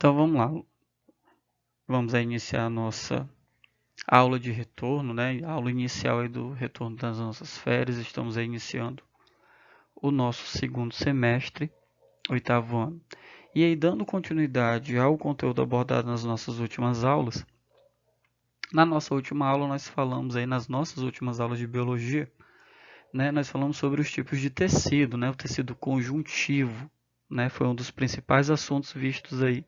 Então vamos lá, vamos aí iniciar a nossa aula de retorno, né? A aula inicial aí do retorno das nossas férias. Estamos aí iniciando o nosso segundo semestre, oitavo ano. E aí, dando continuidade ao conteúdo abordado nas nossas últimas aulas, na nossa última aula nós falamos aí, nas nossas últimas aulas de biologia, né? Nós falamos sobre os tipos de tecido, né? O tecido conjuntivo, né? Foi um dos principais assuntos vistos aí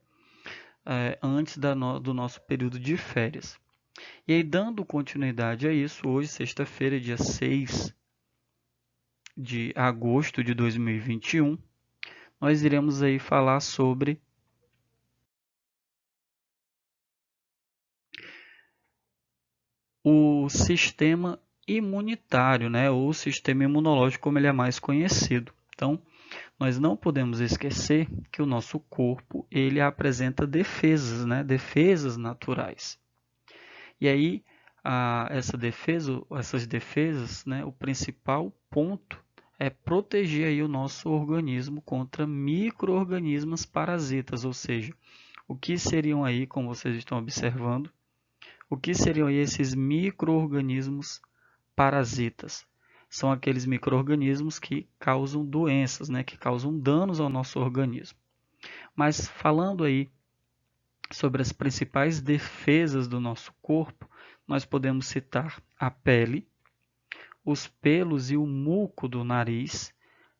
antes do nosso período de férias. E aí, dando continuidade a isso, hoje, sexta-feira, dia 6 de agosto de 2021, nós iremos aí falar sobre o sistema imunitário, né, ou sistema imunológico, como ele é mais conhecido. Então, nós não podemos esquecer que o nosso corpo ele apresenta defesas, né, defesas naturais. E aí, essas defesas, né, o principal ponto é proteger aí o nosso organismo contra micro-organismos parasitas, ou seja, o que seriam aí, como vocês estão observando, o que seriam aí esses micro-organismos parasitas? São aqueles micro-organismos que causam doenças, né, que causam danos ao nosso organismo. Mas falando aí sobre as principais defesas do nosso corpo, nós podemos citar a pele, os pelos e o muco do nariz.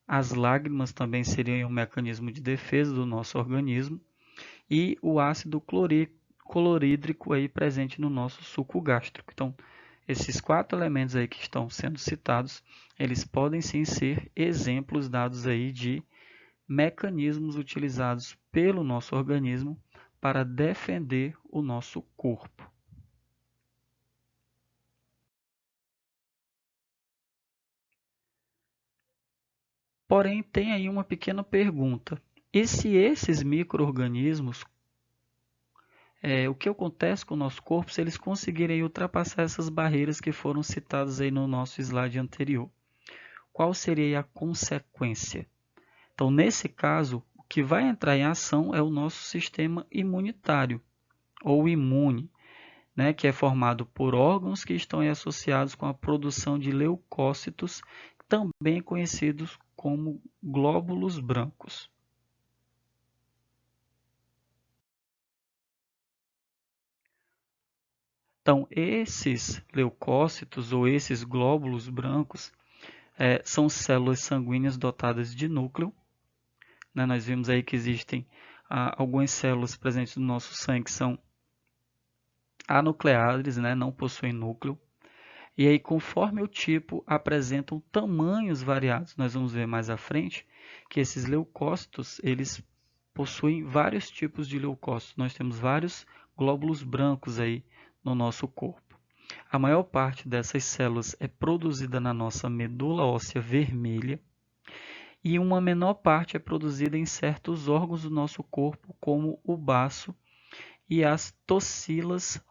As lágrimas também seriam um mecanismo de defesa do nosso organismo. E o ácido clorídrico aí presente no nosso suco gástrico. Então, esses 4 elementos aí que estão sendo citados, eles podem sim ser exemplos dados aí de mecanismos utilizados pelo nosso organismo para defender o nosso corpo. Porém, tem aí uma pequena pergunta. E se esses micro-organismos, o que acontece com o nosso corpo se eles conseguirem ultrapassar essas barreiras que foram citadas aí no nosso slide anterior? Qual seria a consequência? Então, nesse caso, o que vai entrar em ação é o nosso sistema imunitário, ou imune, né, que é formado por órgãos que estão associados com a produção de leucócitos, também conhecidos como glóbulos brancos. Então, esses leucócitos ou esses glóbulos brancos são células sanguíneas dotadas de núcleo. Né? Nós vimos aí que existem algumas células presentes no nosso sangue que são anucleares, né? Não possuem núcleo. E aí, conforme o tipo, apresentam tamanhos variados. Nós vamos ver mais à frente que esses leucócitos, eles possuem vários tipos de leucócitos. Nós temos vários glóbulos brancos aí no nosso corpo. A maior parte dessas células é produzida na nossa medula óssea vermelha e uma menor parte é produzida em certos órgãos do nosso corpo, como o baço e as tocilas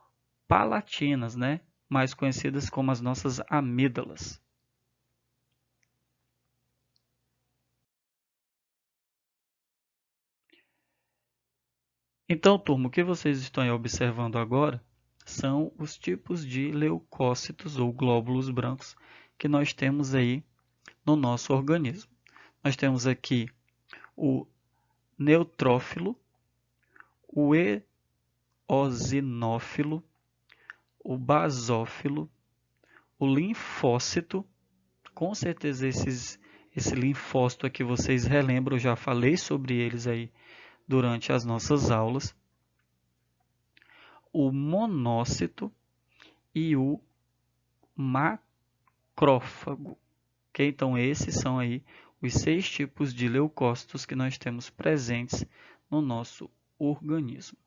palatinas, né? Mais conhecidas como as nossas amígdalas. Então, turma, o que vocês estão observando agora são os tipos de leucócitos ou glóbulos brancos que nós temos aí no nosso organismo. Nós temos aqui o neutrófilo, o eosinófilo, o basófilo, o linfócito. Com certeza esse linfócito aqui vocês relembram, eu já falei sobre eles aí durante as nossas aulas. O monócito e o macrófago. Okay? Então, esses são aí os 6 tipos de leucócitos que nós temos presentes no nosso organismo.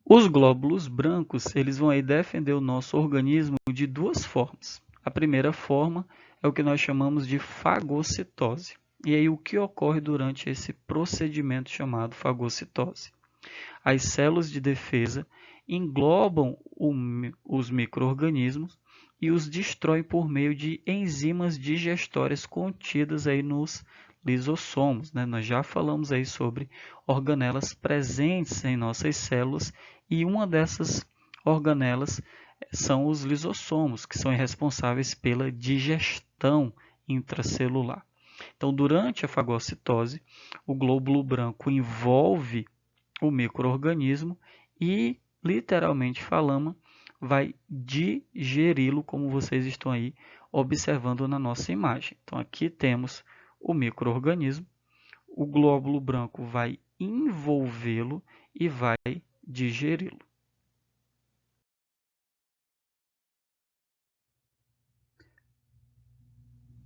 Os glóbulos brancos, eles vão aí defender o nosso organismo de 2 formas. A primeira forma é o que nós chamamos de fagocitose. E aí o que ocorre durante esse procedimento chamado fagocitose? As células de defesa englobam os micro-organismos e os destrói por meio de enzimas digestórias contidas aí nos lisossomos, né? Nós já falamos aí sobre organelas presentes em nossas células e uma dessas organelas são os lisossomos, que são responsáveis pela digestão intracelular. Então, durante a fagocitose, o glóbulo branco envolve o micro-organismo e, literalmente falando, vai digeri-lo, como vocês estão aí observando na nossa imagem. Então, aqui temos o micro-organismo, o glóbulo branco vai envolvê-lo e vai digeri-lo.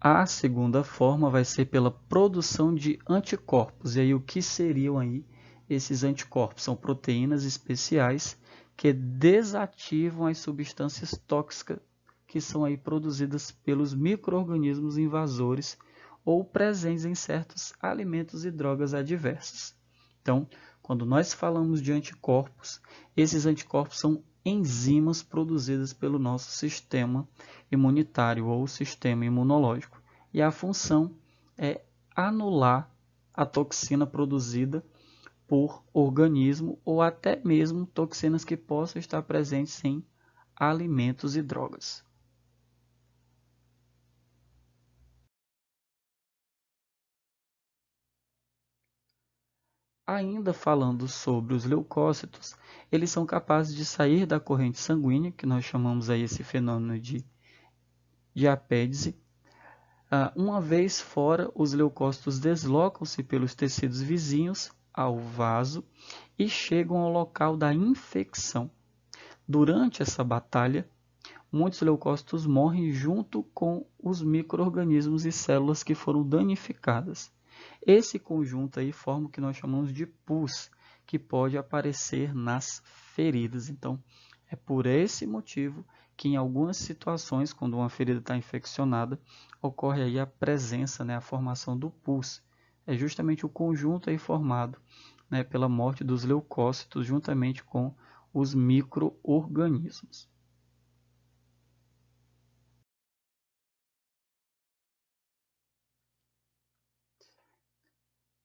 A segunda forma vai ser pela produção de anticorpos. E aí o que seriam aí esses anticorpos? São proteínas especiais que desativam as substâncias tóxicas que são aí produzidas pelos micro-organismos invasores ou presentes em certos alimentos e drogas adversas. Então, quando nós falamos de anticorpos, esses anticorpos são enzimas produzidas pelo nosso sistema imunitário ou sistema imunológico. E a função é anular a toxina produzida por organismo ou até mesmo toxinas que possam estar presentes em alimentos e drogas. Ainda falando sobre os leucócitos, eles são capazes de sair da corrente sanguínea, que nós chamamos aí esse fenômeno de diapédese. Uma vez fora, os leucócitos deslocam-se pelos tecidos vizinhos ao vaso e chegam ao local da infecção. Durante essa batalha, muitos leucócitos morrem junto com os micro-organismos e células que foram danificadas. Esse conjunto aí forma o que nós chamamos de pus, que pode aparecer nas feridas. Então, é por esse motivo que em algumas situações, quando uma ferida está infeccionada, ocorre aí a presença, né, a formação do pus. É justamente o conjunto aí formado, né, pela morte dos leucócitos juntamente com os micro-organismos.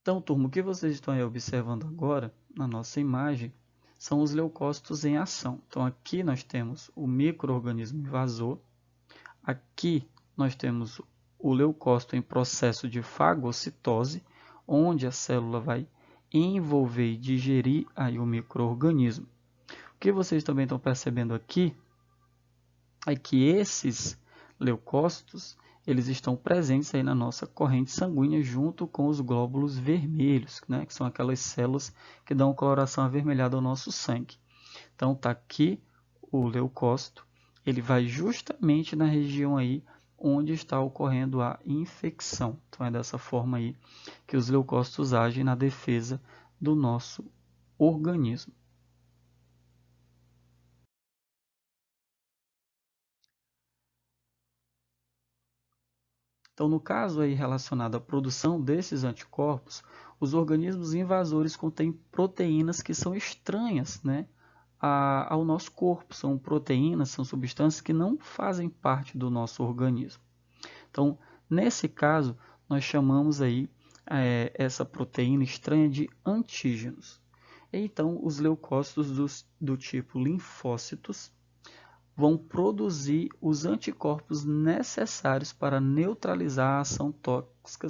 Então, turma, o que vocês estão aí observando agora na nossa imagem são os leucócitos em ação. Então, aqui nós temos o micro-organismo invasor, aqui nós temos o leucócito em processo de fagocitose, onde a célula vai envolver e digerir aí o micro-organismo. O que vocês também estão percebendo aqui é que esses leucócitos eles estão presentes aí na nossa corrente sanguínea junto com os glóbulos vermelhos, né, que são aquelas células que dão coloração avermelhada ao nosso sangue. Então está aqui o leucócito, ele vai justamente na região aí onde está ocorrendo a infecção. Então é dessa forma aí que os leucócitos agem na defesa do nosso organismo. Então, no caso aí relacionado à produção desses anticorpos, os organismos invasores contêm proteínas que são estranhas, né, ao nosso corpo. São proteínas, são substâncias que não fazem parte do nosso organismo. Então, nesse caso, nós chamamos aí essa proteína estranha de antígenos. Então, os leucócitos do tipo linfócitos vão produzir os anticorpos necessários para neutralizar a ação tóxica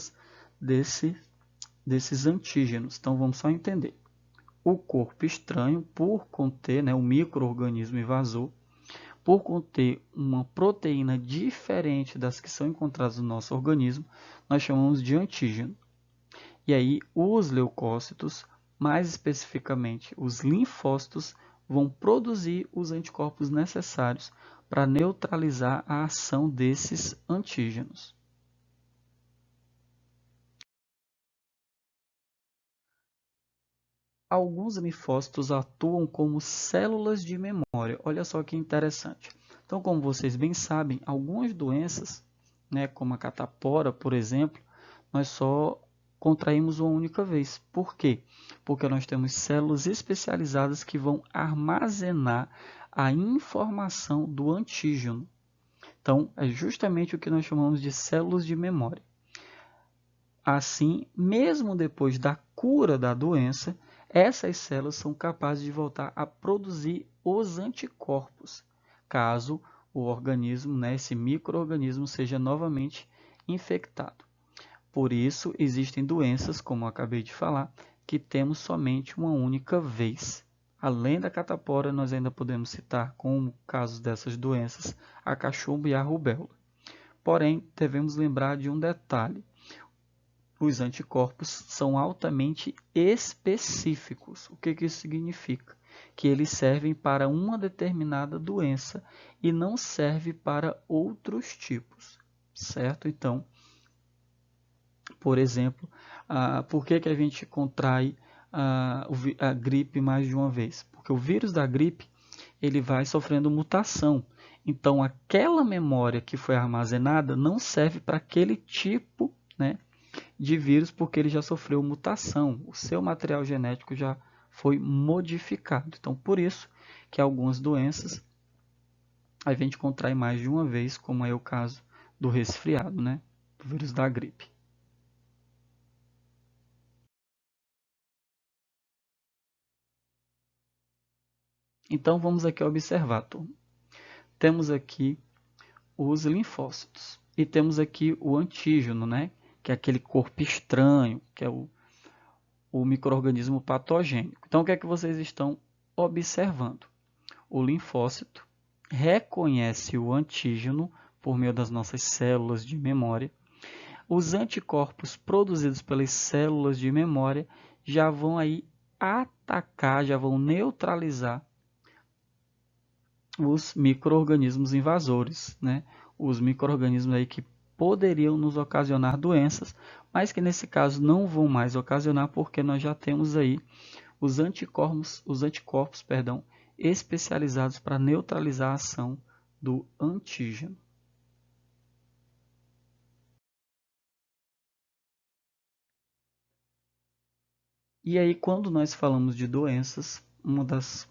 desses antígenos. Então, vamos só entender. O corpo estranho, por conter, né, o micro-organismo invasor, por conter uma proteína diferente das que são encontradas no nosso organismo, nós chamamos de antígeno. E aí, os leucócitos, mais especificamente os linfócitos, vão produzir os anticorpos necessários para neutralizar a ação desses antígenos. Alguns linfócitos atuam como células de memória. Olha só que interessante. Então, como vocês bem sabem, algumas doenças, né, como a catapora, por exemplo, nós só contraímos uma única vez. Por quê? Porque nós temos células especializadas que vão armazenar a informação do antígeno. Então, é justamente o que nós chamamos de células de memória. Assim, mesmo depois da cura da doença, essas células são capazes de voltar a produzir os anticorpos, caso o organismo, esse micro-organismo, seja novamente infectado. Por isso, existem doenças, como eu acabei de falar, que temos somente uma única vez. Além da catapora, nós ainda podemos citar, como casos dessas doenças, a cachumba e a rubéola. Porém, devemos lembrar de um detalhe. Os anticorpos são altamente específicos. O que isso significa? Que eles servem para uma determinada doença e não servem para outros tipos, certo? Então, por exemplo, por que a gente contrai a gripe mais de uma vez? Porque o vírus da gripe ele vai sofrendo mutação. Então, aquela memória que foi armazenada não serve para aquele tipo, de vírus, porque ele já sofreu mutação. O seu material genético já foi modificado. Então, por isso que algumas doenças a gente contrai mais de uma vez, como é o caso do resfriado, do vírus da gripe. Então, vamos aqui observar, turma. Temos aqui os linfócitos e temos aqui o antígeno, que é aquele corpo estranho, que é o micro-organismo patogênico. Então, o que é que vocês estão observando? O linfócito reconhece o antígeno por meio das nossas células de memória. Os anticorpos produzidos pelas células de memória já vão aí atacar, já vão neutralizar os micro-organismos invasores, os micro-organismos aí que poderiam nos ocasionar doenças, mas que nesse caso não vão mais ocasionar porque nós já temos aí os anticorpos, especializados para neutralizar a ação do antígeno. E aí, quando nós falamos de doenças, uma das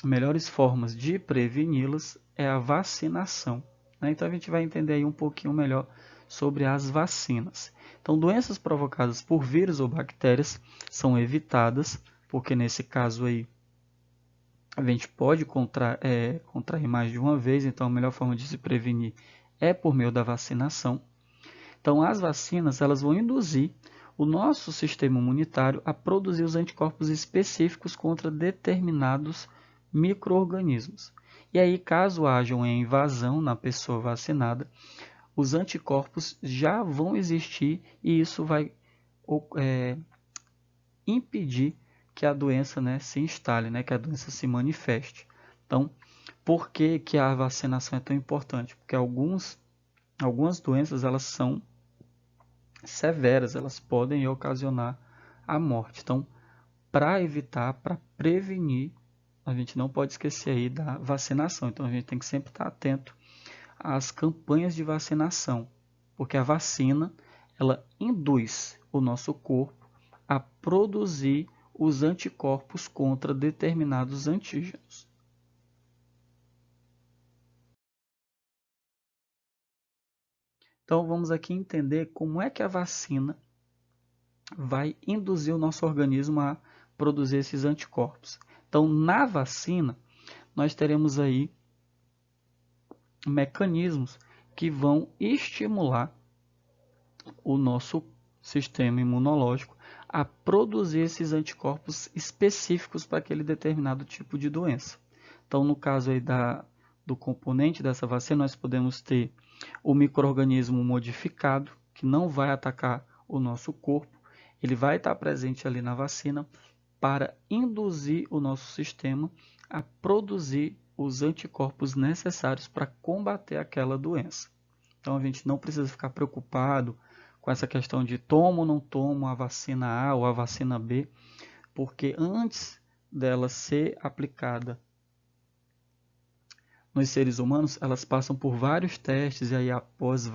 melhores formas de preveni-las é a vacinação. Então, a gente vai entender aí um pouquinho melhor sobre as vacinas. Então, doenças provocadas por vírus ou bactérias são evitadas, porque nesse caso aí a gente pode contrair mais de uma vez, então a melhor forma de se prevenir é por meio da vacinação. Então, as vacinas elas vão induzir o nosso sistema imunitário a produzir os anticorpos específicos contra determinados micro-organismos. E aí, caso haja uma invasão na pessoa vacinada, os anticorpos já vão existir e isso vai impedir que a doença se instale, que a doença se manifeste. Então, por que a vacinação é tão importante? Porque algumas doenças elas são severas, elas podem ocasionar a morte. Então, para evitar, para prevenir, a gente não pode esquecer aí da vacinação. Então, a gente tem que sempre estar atento às campanhas de vacinação, porque a vacina, ela induz o nosso corpo a produzir os anticorpos contra determinados antígenos. Então, vamos aqui entender como é que a vacina vai induzir o nosso organismo a produzir esses anticorpos. Então, na vacina, nós teremos aí mecanismos que vão estimular o nosso sistema imunológico a produzir esses anticorpos específicos para aquele determinado tipo de doença. Então, no caso aí do componente dessa vacina, nós podemos ter o micro-organismo modificado, que não vai atacar o nosso corpo, ele vai estar presente ali na vacina para induzir o nosso sistema a produzir os anticorpos necessários para combater aquela doença. Então, a gente não precisa ficar preocupado com essa questão de tomo ou não tomo a vacina A ou a vacina B, porque antes dela ser aplicada nos seres humanos, elas passam por vários testes e aí após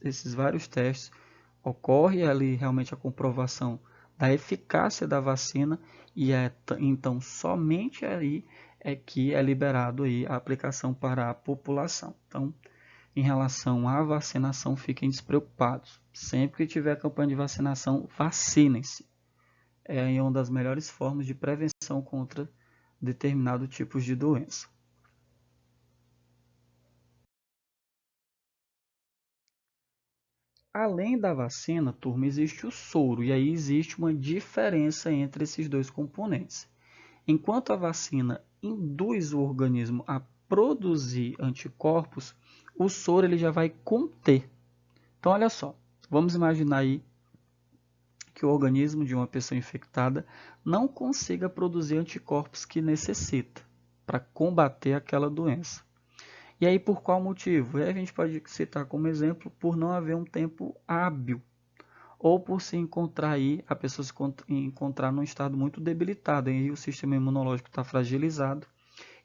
esses vários testes ocorre ali realmente a comprovação da eficácia da vacina e então somente aí é que é liberado aí a aplicação para a população. Então, em relação à vacinação, fiquem despreocupados. Sempre que tiver campanha de vacinação, vacinem-se. É uma das melhores formas de prevenção contra determinados tipos de doença. Além da vacina, turma, existe o soro, e aí existe uma diferença entre esses dois componentes. Enquanto a vacina induz o organismo a produzir anticorpos, o soro ele já vai conter. Então, olha só, vamos imaginar aí que o organismo de uma pessoa infectada não consiga produzir anticorpos que necessita para combater aquela doença. E aí, por qual motivo? E aí a gente pode citar como exemplo por não haver um tempo hábil, ou por se encontrar aí, a pessoa se encontrar num estado muito debilitado, aí o sistema imunológico está fragilizado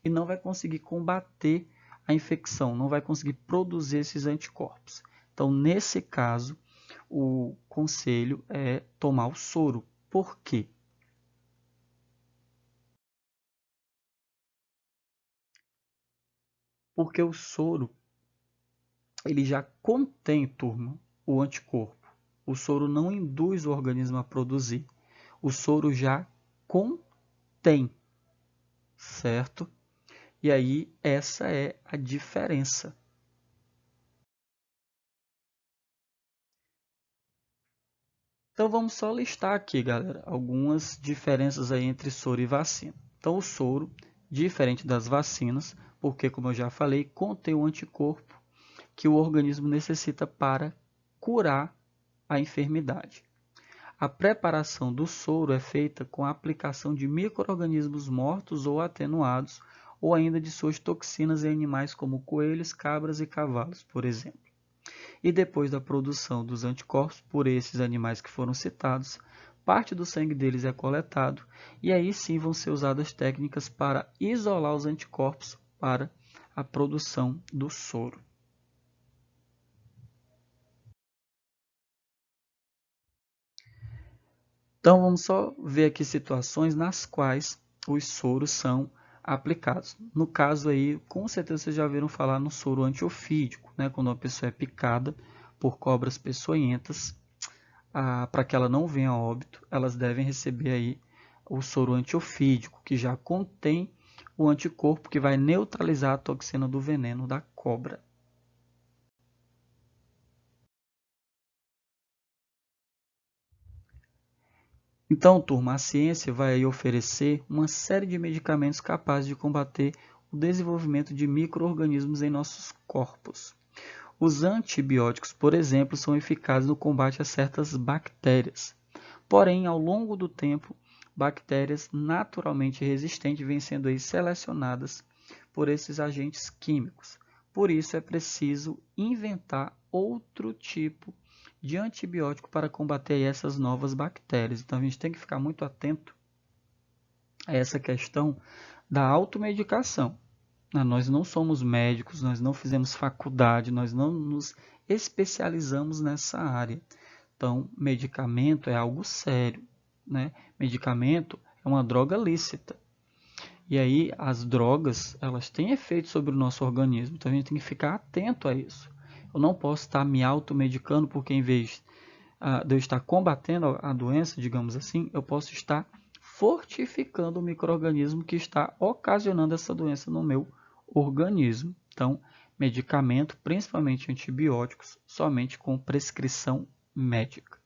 e não vai conseguir combater a infecção, não vai conseguir produzir esses anticorpos. Então, nesse caso, o conselho é tomar o soro. Por quê? Porque o soro ele já contém, turma, o anticorpo. O soro não induz o organismo a produzir. O soro já contém, certo? E aí essa é a diferença. Então vamos só listar aqui, galera, algumas diferenças aí entre soro e vacina. Então o soro, diferente das vacinas, porque como eu já falei, contém um anticorpo que o organismo necessita para curar a enfermidade. A preparação do soro é feita com a aplicação de micro-organismos mortos ou atenuados, ou ainda de suas toxinas em animais como coelhos, cabras e cavalos, por exemplo. E depois da produção dos anticorpos por esses animais que foram citados, parte do sangue deles é coletado e aí sim vão ser usadas técnicas para isolar os anticorpos para a produção do soro. Então vamos só ver aqui situações nas quais os soros são aplicados. No caso aí, com certeza vocês já ouviram falar no soro antiofídico, né? Quando uma pessoa é picada por cobras peçonhentas, para que ela não venha a óbito, elas devem receber aí o soro antiofídico, que já contém o anticorpo que vai neutralizar a toxina do veneno da cobra. Então, turma, a ciência vai oferecer uma série de medicamentos capazes de combater o desenvolvimento de micro-organismos em nossos corpos. Os antibióticos, por exemplo, são eficazes no combate a certas bactérias. Porém, ao longo do tempo, bactérias naturalmente resistentes vêm sendo aí selecionadas por esses agentes químicos. Por isso, é preciso inventar outro tipo de antibiótico para combater essas novas bactérias. Então, a gente tem que ficar muito atento a essa questão da automedicação. Nós não somos médicos, nós não fizemos faculdade, nós não nos especializamos nessa área. Então, medicamento é algo sério, né? Medicamento é uma droga lícita. E aí, as drogas, elas têm efeito sobre o nosso organismo, então a gente tem que ficar atento a isso. Eu não posso estar me automedicando porque, em vez de eu estar combatendo a doença, digamos assim, eu posso estar fortificando o micro-organismo que está ocasionando essa doença no meu organismo. Então, medicamento, principalmente antibióticos, somente com prescrição médica.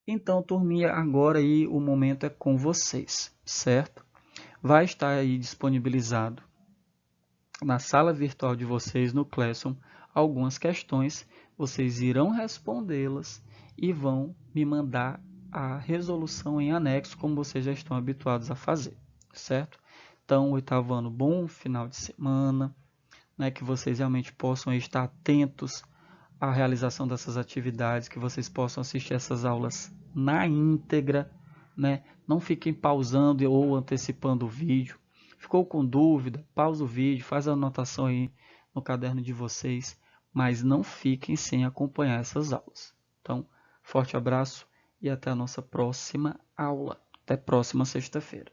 Então, turminha, agora aí o momento é com vocês, certo? Vai estar aí disponibilizado na sala virtual de vocês no Classroom algumas questões, vocês irão respondê-las e vão me mandar a resolução em anexo, como vocês já estão habituados a fazer, certo? Então, oitavo ano, bom final de semana, né, que vocês realmente possam estar atentos à realização dessas atividades, que vocês possam assistir essas aulas na íntegra, né? Não fiquem pausando ou antecipando o vídeo. Ficou com dúvida? Pausa o vídeo, faz a anotação aí no caderno de vocês, mas não fiquem sem acompanhar essas aulas. Então, forte abraço e até a nossa próxima aula. Até próxima sexta-feira.